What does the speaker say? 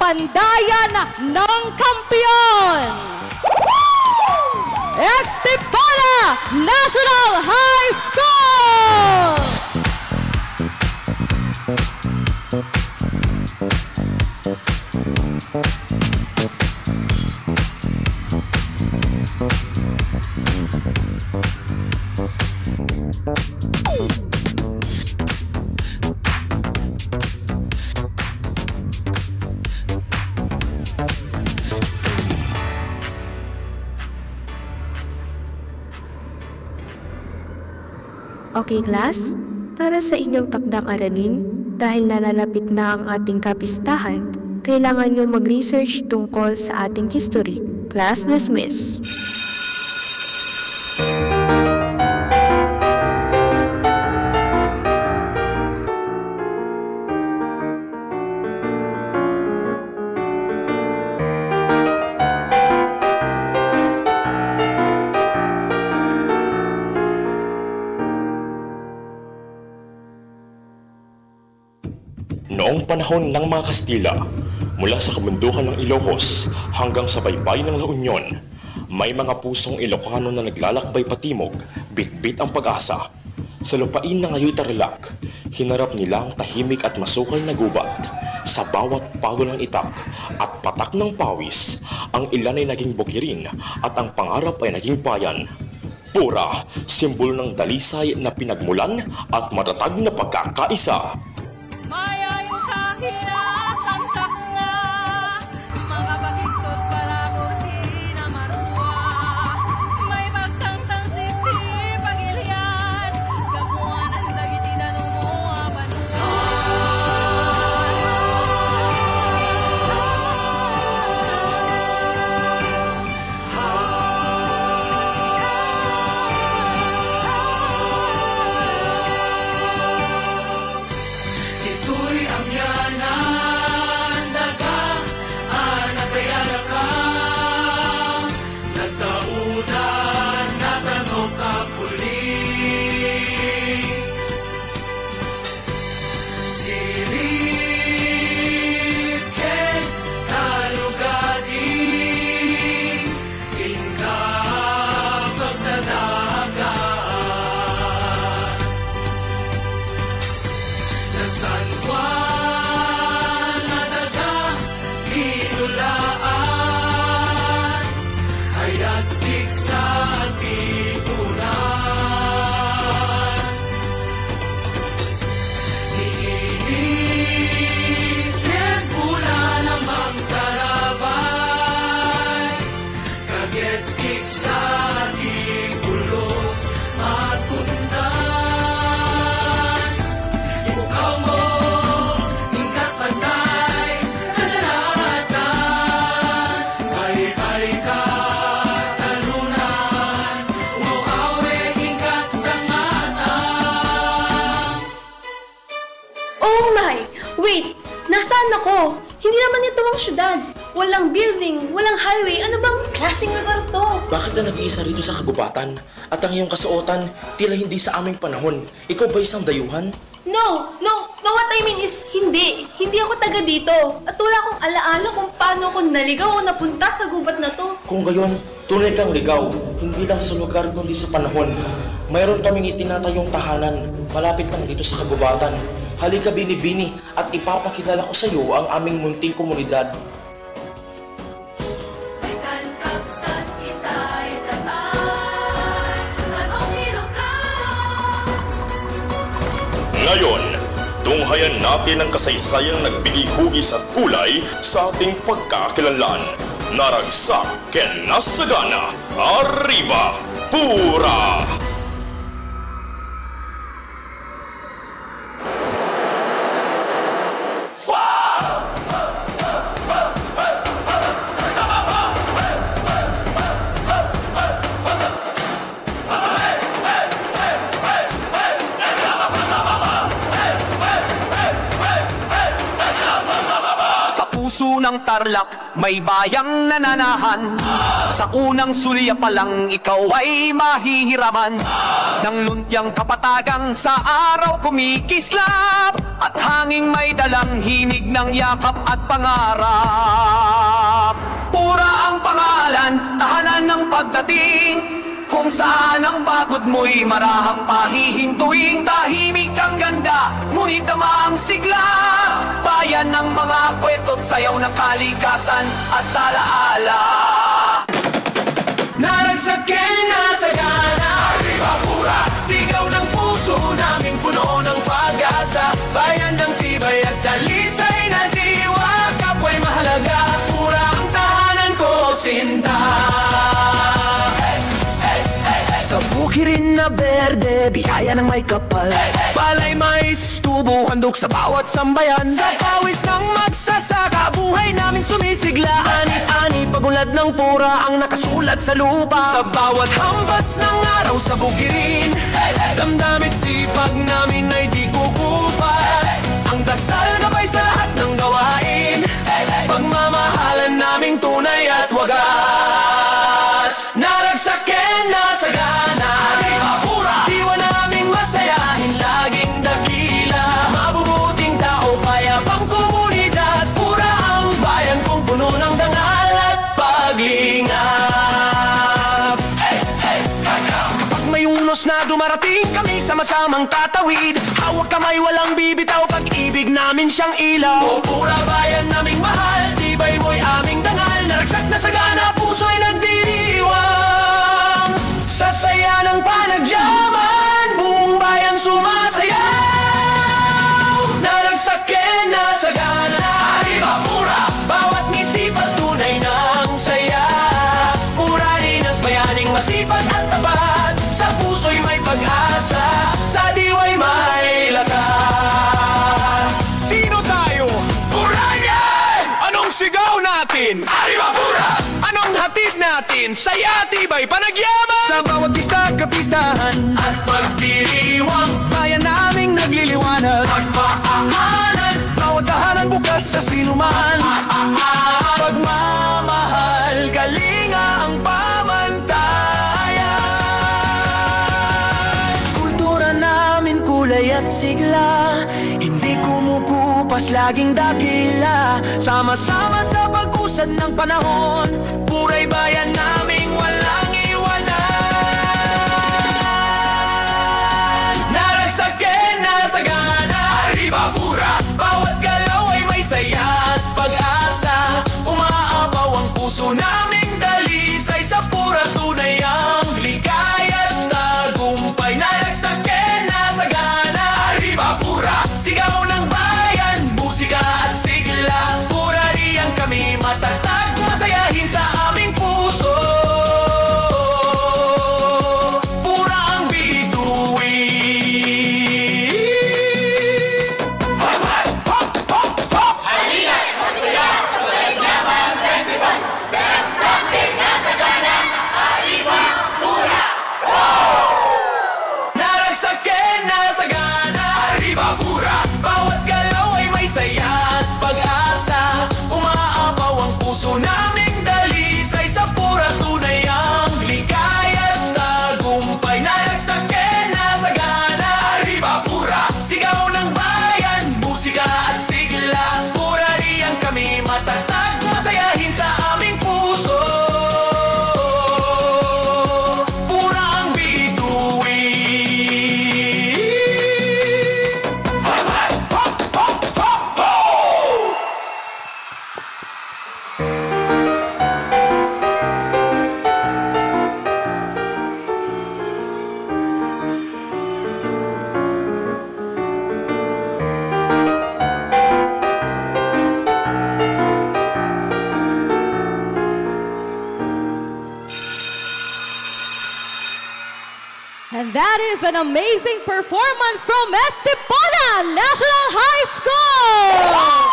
pandayan ng kampiyon, Estipona National High School! Okay class, para sa inyong takdang aralin, dahil nalalapit na ang ating kapistahan, kailangan nyo mag-research tungkol sa ating history. Class dismiss. Noong panahon ng mga Kastila, mula sa kabundukan ng Ilocos hanggang sa baybay ng La Union, may mga pusong Ilocano na naglalakbay patimog, bitbit ang pag-asa. Sa lupain ng Ayoy Tarlac, hinarap nila ang tahimik at masukal na gubat. Sa bawat palo ng itak at patak ng pawis, ang ilan ay naging bukirin at ang pangarap ay naging bayan. Pura, simbolo ng dalisay na pinagmulan at matatag na pagkakaisa. Wait! Nasaan ako? Hindi naman ito ang syudad. Walang building, walang highway. Ano bang klaseng lugar to? Bakit na nag-iisa rito sa kagubatan? At ang iyong kasuotan, tila hindi sa aming panahon. Ikaw ba isang dayuhan? No, what I mean is hindi. Hindi ako taga dito. At wala akong alaala kung paano ako naligaw o napunta sa gubat na to. Kung gayon, tunay kang ligaw. Hindi lang sa lugar kundi sa panahon. Mayroon kaming itinatayong tahanan. Malapit lang dito sa kagubatan. Halika bini-bini at ipapakilala ko sa iyo ang aming munting komunidad. Ngayon, tunghayan natin ang kasaysayang nagbigay hugis at kulay sa ating pagkakakilanlan. Naragsak, kenasagana, arriba, pura! puso ng Tarlac, may bayang nananahan. Sa unang sulya pa lang ikaw ay mahihiraman ng luntiang kapatagang sa araw kumikislap, at hanging may dalang himig ng yakap at pangarap. Pura ang pangalan, tahanan ng pagdating, kung saan ang pagod mo'y marahang pahihintuin. Tahimik ang ganda, ngunit tama ang sigla, bayan ng mga kweto't sayaw ng kalikasan at talaala. Naragsakin na sagana, arriba pura, sigaw ng puso naming puno ng pag-asa. Bayan ng tibay at dalisay na diwa, kapwa'y mahalaga, pura ang tahanan ko, sinta. Sa bukirin na berde, biyaya ng may kapal, palay mais, tubo, handog sa bawat sambayan. Sa pawis ng magsasaka, buhay namin sumisigla. Anit-ani, pagulad ng pura ang nakasulat sa lupa. Sa bawat hambas ng araw sa bukirin, damdamit sipag namin ay di kukupas. Ang dasal gabay sa lahat ng gawain, pagmamahalan naming tunay at wagas. Naragsakin na sagana, arriba pura, diwa naming masayahin, laging dakila. Mabubuting tao, payapang komunidad, pura ang bayan kong puno ng dangal at paglingap. Kapag may unos na dumarating, kami sama-samang tatawid, hawak kamay, walang bibitaw, pag-ibig namin siyang ilaw. O pura bayan naming mahal, tibay mo'y aming dangal. Naragsak na sagana, puso'y nagdiriwang. Sa saya ng panagyaman, buong bayan sumasayaw. Naragsakin na sagana, arriba pura, bawat ngiti patunay ng saya. Puranin ang bayaning masipag at tapat, sa puso'y may pag-asa, sa diwa'y may lakas. Sino tayo? Purayan! Anong sigaw natin? Arriba pura! Anong hatid natin? Saya, tibay, panagyaman! Sa bawat pista, kapistahan at pagdiriwang, bayan naming nagliliwanag, pagmamahalan, bawat tahanan bukas sa sinuman. Pagmamahal, galinga ang pamantayan. Kultura namin kulay at sigla, hindi kumukupas, laging dakila. Sama-sama sa pag-usad ng panahon, puray bayan naming walang iwanan. Naragsakin na sagana, arriba pura, bawat galaw ay may saya at pag-asa. Umaapaw ang puso naming dalisay, sa pura tunay ang ligaya at tagumpay. Naragsakin na sagana, arriba pura, sigaw ng bayan, musika at sigla. Pura riyan kami matatag, masayahin sa aming puso. Pura ang bituin. Naragsakin na sagana, arriba pura, bawat galaw ay may saya at pag-asa. Umaapaw ang puso naming dalisay, sa pura tunay ang ligaya at tagumpay. Naragsakin na sagana, arriba pura, sigaw ng bayan, musika at sigla. Pura riyan kami matatag, masayahin sa aming puso. Pura ang bituin. And that is an amazing performance from Estipona National High School!